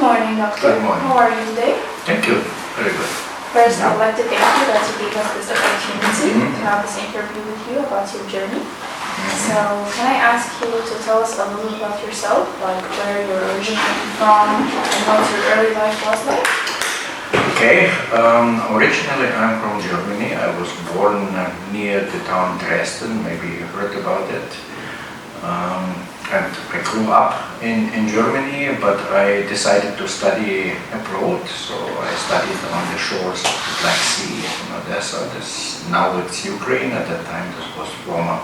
morning, Doctor. Good morning. How are you today? Thank you. Very good. First, I would like to thank you that you gave us this opportunity to have this interview with you about your journey. So, can I ask you to tell us a little about yourself, like where you're originally from and what your early life was like? Okay. Originally, I'm from Germany. I was born near the town Dresden. Maybe you heard about it. And I grew up in Germany, but I decided to study abroad. So I studied on the shores of the Black Sea in Odessa. Now it's Ukraine. At that time, this was former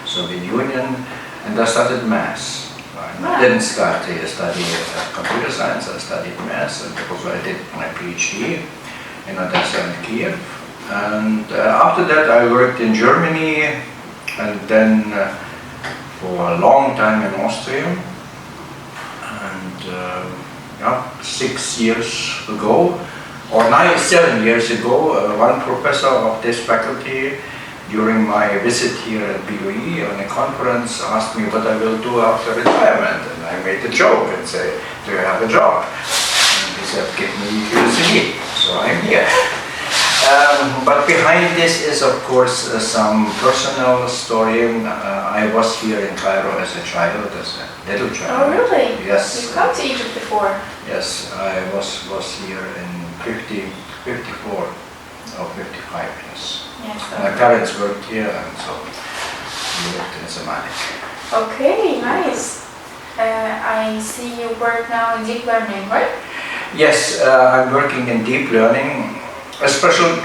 Soviet Union. And I studied maths. I didn't start to study computer science. I studied maths, and also I did my PhD in Odessa and Kiev. And after that, I worked in Germany, and then for a long time in Austria, and 6 years ago, or 7 years ago, one professor of this faculty, during my visit here at BOE on a conference, asked me what I will do after retirement, and I made a joke and said, "Do you have a job?" And he said, "Give me your CV." So I'm here. But behind this is, of course, some personal story. I was here in Cairo as a child, as a little child. Oh, really? Yes. You've come to Egypt before? Yes, I was here in 54 or 55 years. Yes. My parents worked here, and so we lived in Somalia. Okay, nice. I see you work now in deep learning, right? Yes, I'm working in deep learning. Especially,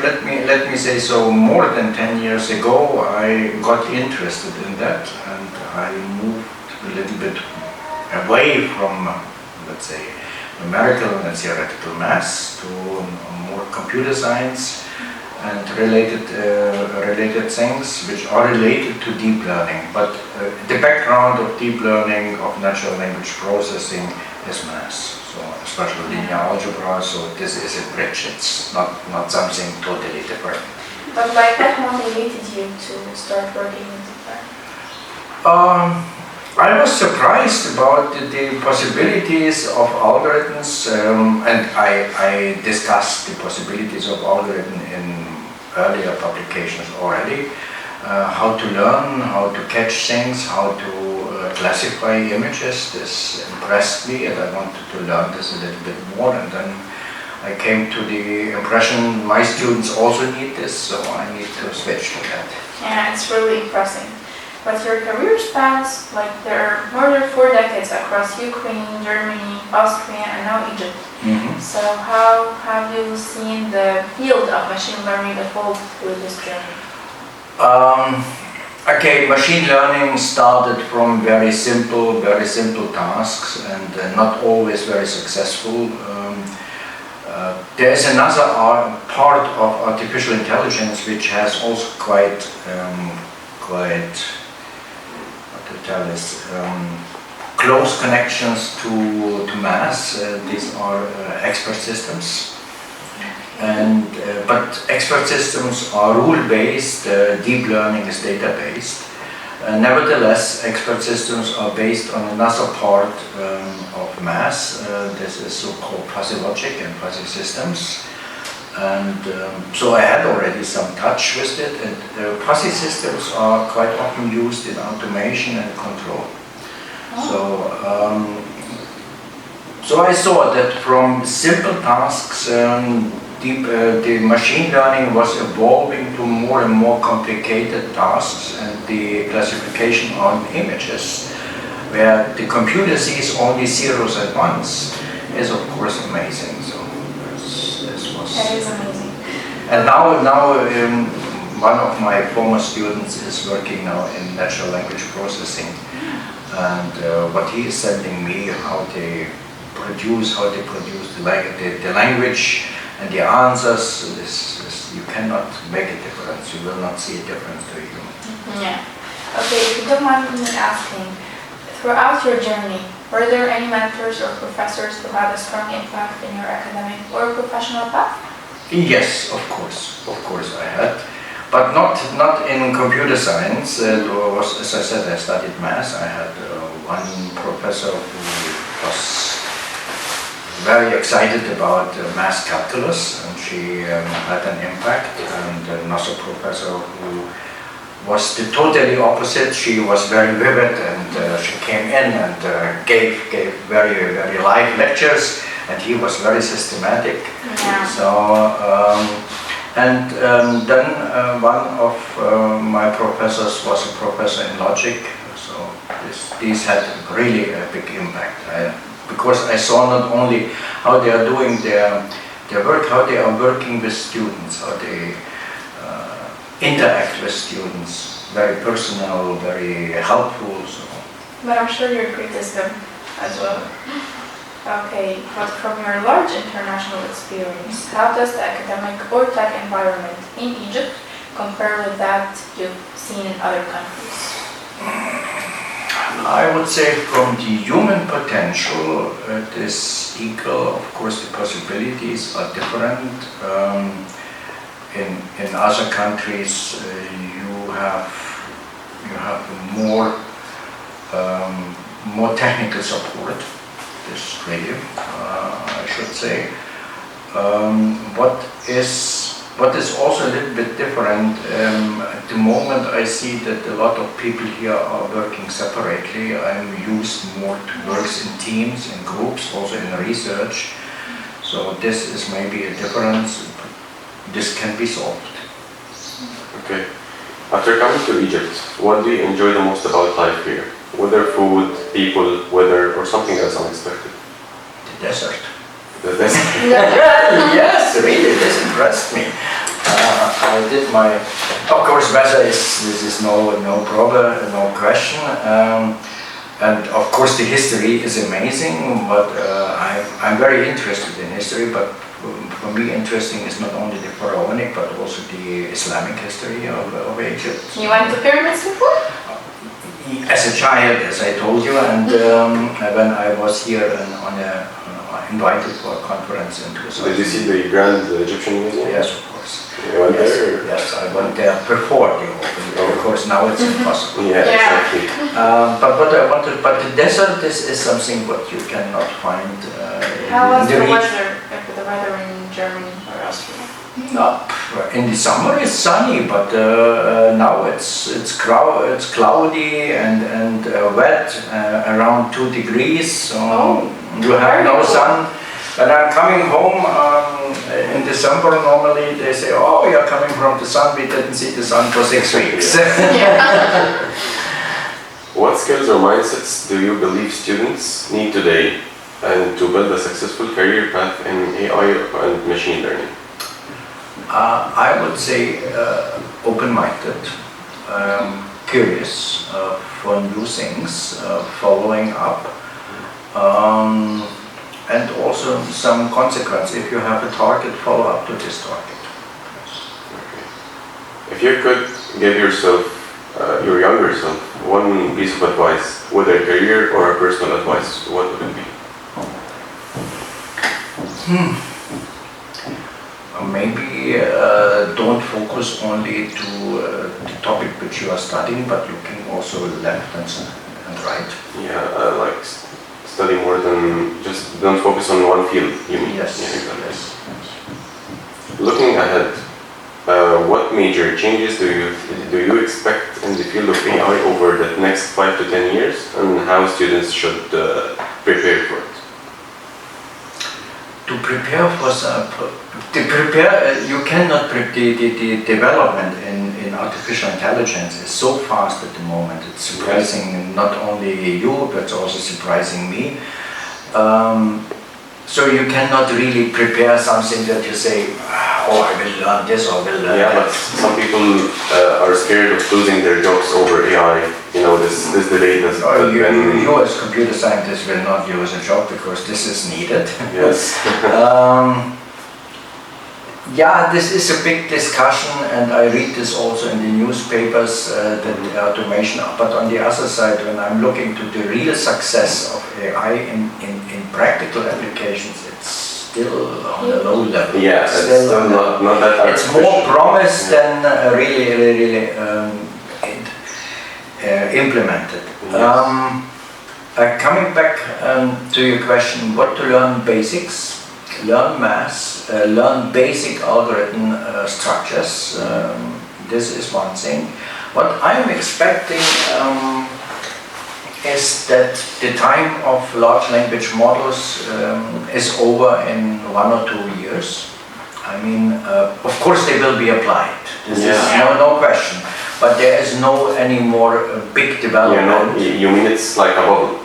let me say so, more than 10 years ago, I got interested in that, and I moved a little bit away from, let's say, numerical and theoretical maths to more computer science and related things which are related to deep learning. But the background of deep learning, of natural language processing, is maths. So especially linear algebra, so this is a bridge, it's not something totally different. But like what motivated you to start working in deep learning? I was surprised about the possibilities of algorithms, and I discussed the possibilities of algorithm in earlier publications already. How to learn, how to catch things, how to classify images. This impressed me, and I wanted to learn this a little bit more, and then I came to the impression my students also need this, so I need to switch to that. Yeah, it's really impressive. But your career spans, like there are more than 4 decades across Ukraine, Germany, Austria, and now Egypt. So how have you seen the field of machine learning evolve through this journey? Okay, machine learning started from very simple tasks, and not always very successful. There is another part of artificial intelligence which has also quite close connections to maths. These are expert systems. And but expert systems are rule-based, deep learning is data-based. Nevertheless, expert systems are based on another part of maths. This is so-called fuzzy logic and fuzzy systems. And so I had already some touch with it, and fuzzy systems are quite often used in automation and control. So I saw that from simple tasks, the machine learning was evolving to more and more complicated tasks, and the classification on images, where the computer sees only zeros at once, is of course amazing. So this was. That is amazing. And now one of my former students is working now in natural language processing, and what he is sending me, how they produce the language. And the answers, you cannot make a difference. You will not see a difference to you. Yeah. Okay, if you don't mind me asking, throughout your journey, were there any mentors or professors who had a strong impact in your academic or professional path? Yes, of course I had. But not in computer science. As I said, I studied maths. I had one professor who was very excited about math calculus, and she had an impact. And another professor who was the totally opposite. She was very vivid, and she came in and gave very live lectures, and he was very systematic. Yeah. So then one of my professors was a professor in logic. So these had really a big impact. Because I saw not only how they are doing their work, how they are working with students, how they interact with students, very personal, very helpful. So. But I'm sure you criticized them as well. Okay, but from your large international experience, how does the academic or tech environment in Egypt compare with that you've seen in other countries? I would say from the human potential, it is equal. Of course, the possibilities are different. In other countries, you have more technical support. This radio, I should say. What is also a little bit different, at the moment I see that a lot of people here are working separately. I'm used more to work in teams, in groups, also in research. So this is maybe a difference. This can be solved. Okay. After coming to Egypt, what do you enjoy the most about life here? Whether food, people, weather, or something else unexpected? The desert. The desert? Yes, really, this impressed me. I did my, of course, weather is no problem, no question. And of course, the history is amazing. But I'm very interested in history. But for me, interesting is not only the pharaonic, but also the Islamic history of Egypt. You went to pyramids before? As a child, as I told you, and when I was here invited for a conference in 2000. Did you see the Grand Egyptian Museum? Yes, of course. You went there? Yes, I went there before the opening. Of course, now it's impossible. Yeah, exactly. But what I wanted, but the desert is something what you cannot find. How was in the region. weather in Germany or Austria? No, in the summer it's sunny, but now it's cloudy and wet, around 2 degrees. So you have no sun. When I'm coming home in December, normally they say, "Oh, you're coming from the sun. We didn't see the sun for 6 weeks." What skills or mindsets do you believe students need today and to build a successful career path in AI and machine learning? I would say open-minded, curious for new things, following up, and also some consequence. If you have a target, follow up to this target. Okay. If you could give yourself, your younger self, one piece of advice, whether career or a personal advice, what would it be? Maybe don't focus only to the topic which you are studying, but you can also left and right. Yeah, like study more than just don't focus on one field. You mean? Yes. Yeah, exactly. Yes. Looking ahead, what major changes do you expect in the field of AI over the next 5 to 10 years, and how students should prepare for it? To prepare for you cannot predict the development in artificial intelligence is so fast at the moment. It's surprising not only you, but also surprising me. So you cannot really prepare something that you say, "Oh, I will learn this or will learn that." that. But some people are scared of losing their jobs over AI. You know, this delay does. You as computer scientists will not use a job because this is needed. Yes. Yeah, this is a big discussion, and I read this also in the newspapers, that the automation, but on the other side, when I'm looking to the real success of AI in practical applications, it's still on a low level. Yeah, it's still not that it's more promise than really implemented. Yes. Coming back to your question, what to learn: basics, learn math, learn basic algorithm structures. This is one thing. What I'm expecting is that the time of large language models is over in 1 or 2 years. I mean, of course they will be applied. This is no question. But there is no any more big development. You mean it's like a bubble?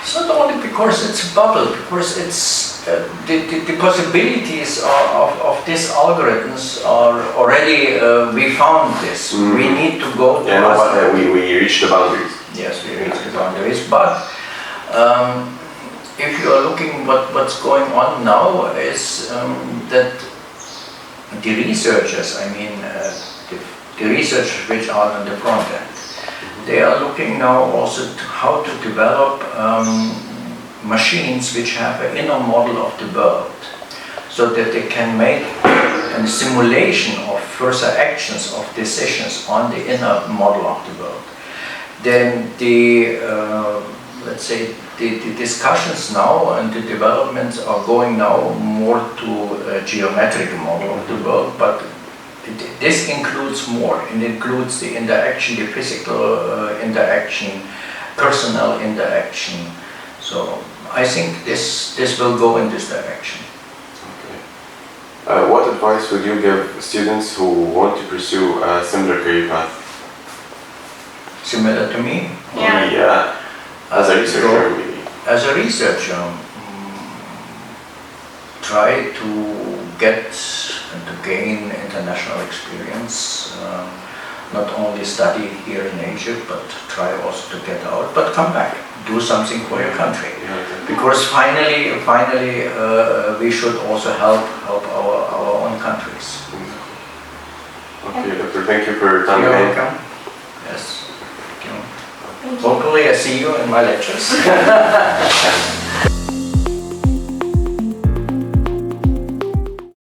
It's not only because it's a bubble, because it's the possibilities of these algorithms are already, we found this. We need to go to... we reached the boundaries. Yes, we reached the boundaries, but if you are looking what's going on now is that the researchers, I mean the researchers which are on the front end, they are looking now also to how to develop machines which have an inner model of the world, so that they can make a simulation of further actions, of decisions on the inner model of the world. Then the, let's say, the discussions now and the developments are going now more to a geometric model of the world, but this includes more. It includes the interaction, the physical interaction, personal interaction. So I think this will go in this direction. Okay. What advice would you give students who want to pursue a similar career path? Similar to me? Yeah. As a researcher, maybe. As a researcher, try to get and to gain international experience. Not only study here in Egypt, but try also to get out, but come back, do something for your country. Because finally, we should also help our own countries. Okay, Doctor, thank you for your time. You're welcome. Yes. Hopefully I see you in my lectures.